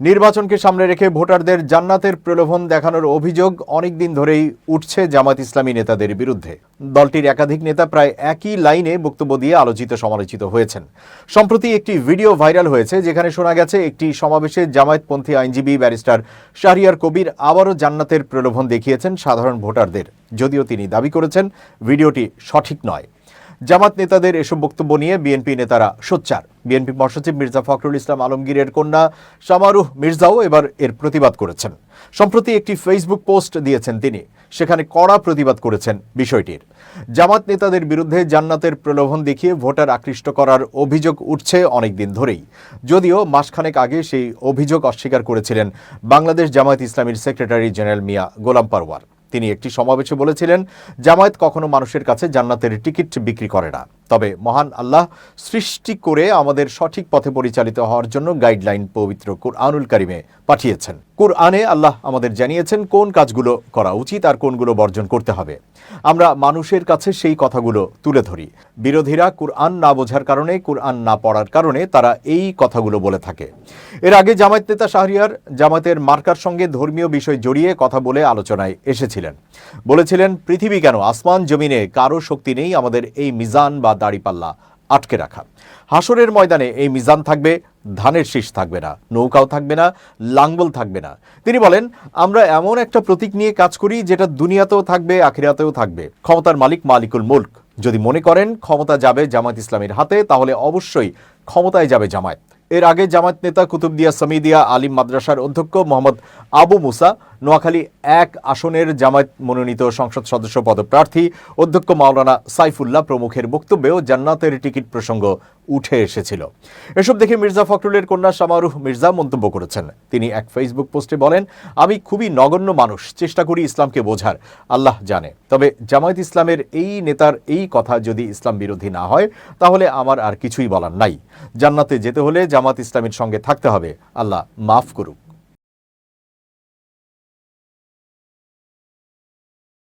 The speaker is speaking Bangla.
নির্বাচনকে সামনে রেখে ভোটারদের জান্নাতের প্রলোভন দেখানোর অভিযোগ অনেকদিন ধরেই উঠছে জামাত ইসলামী নেতাদের বিরুদ্ধে। দলটির একাধিক নেতা প্রায় একই লাইনে বক্তব্য দিয়ে আলোচিত সমালোচিত হয়েছেন। সম্প্রতি একটি ভিডিও ভাইরাল হয়েছে, যেখানে শোনা গেছে একটি সমাবেশে জামায়াতপন্থী আইনজীবী ব্যারিস্টার শাহরিয়ার কবির আবারও জান্নাতের প্রলোভন দেখিয়েছেন সাধারণ ভোটারদের, যদিও তিনি দাবি করেছেন ভিডিওটি সঠিক নয়। জামাত নেতাদের এসব বক্তব্য নিয়ে বিএনপি নেতারা সোচ্চার। বিএনপি মহাসচিব মির্জা ফখরুল ইসলাম আলমগীরের কন্যা শামারুহ মির্জাও এবার এর প্রতিবাদ করেছেন। সম্প্রতি একটি ফেসবুক পোস্ট দিয়েছেন তিনি, সেখানে কড়া প্রতিবাদ করেছেন বিষয়টির। জামাত নেতাদের বিরুদ্ধে জান্নাতের প্রলোভন দেখিয়ে ভোটার আকৃষ্ট করার অভিযোগ উঠছে অনেকদিন ধরেই, যদিও মাসখানেক আগে সেই অভিযোগ অস্বীকার করেছিলেন বাংলাদেশ জামায়াত ইসলামীর সেক্রেটারি জেনারেল মিয়া গোলাম পারওয়ার। তিনি একটি সমাবেশে বলেছিলেন, জামায়াত কখনো মানুষের কাছে জান্নাতের টিকিট বিক্রি করে না, তবে মহান আল্লাহ সৃষ্টি করে আমাদের সঠিক পথে পরিচালিত হওয়ার জন্য গাইডলাইন পবিত্র কুরআনুল কারিমে পাঠিয়েছেন। কুরআনে আল্লাহ আমাদের জানিয়েছেন কোন কাজগুলো করা উচিত আর কোনগুলো বর্জন করতে হবে। আমরা মানুষের কাছে সেই কথাগুলো তুলে ধরি। বিরোধীরা কুরআন না বোঝার কারণে, কুরআন না পড়ার কারণে তারা এই কথাগুলো বলে থাকে। এর আগে জামায়াত নেতা শাহরিয়ার জামায়াতের মার্কার সঙ্গে ধর্মীয় বিষয় জড়িয়ে কথা বলে আলোচনায় এসেছিলেন। বলেছিলেন, পৃথিবী কেন, আসমান জমিনে কারো শক্তি নেই আমাদের এই মিজান বা দাড়িপাল্লা আটকে রাখা। হাসরের ময়দানে এই মিজান থাকবে, ধানের শীষ থাকবে না, নৌকাও থাকবে না, লাঙ্গল থাকবে না। তিনি বলেন, আমরা এমন একটা প্রতীক নিয়ে কাজ করি যেটা দুনিয়াতেও থাকবে, আখিরাতেও থাকবে। ক্ষমতার মালিক মালিকুল মুলক। যদি মনে করেন ক্ষমতা যাবে জামায়াত ইসলামীর হাতে, তাহলে অবশ্যই ক্ষমতায় যাবে জামায়াত। এর আগে জামায়াত নেতা কুতুবদিয়া সামিদিয়া আলিম মাদ্রাসার অধ্যক্ষ মোহাম্মদ আবু মুসা, নোয়াখালী 1 আসনের জামায়াত মনোনীত সংসদ সদস্য পদপ্রার্থী অধ্যক্ষ মাওলানা সাইফুল্লাহ প্রমুখের বক্তব্যেও জান্নাতের টিকিট প্রসঙ্গ উঠে এসেছিল। এসব দেখে মির্জা ফখরুলের কন্যা শামারুহ মির্জা মন্তব্য করেছেন। তিনি এক ফেসবুক পোস্টে বলেন, আমি খুবই নগণ্য মানুষ, চেষ্টা করি ইসলামকে বোঝার, আল্লাহ জানে। তবে জামায়াত ইসলামের এই নেতার এই কথা যদি ইসলাম বিরোধী না হয়, তাহলে আমার আর কিছুই বলার নাই। জান্নাতে যেতে হলে জামায়াত ইসলামীর সঙ্গে থাকতে হবে, আল্লাহ মাফ করুক।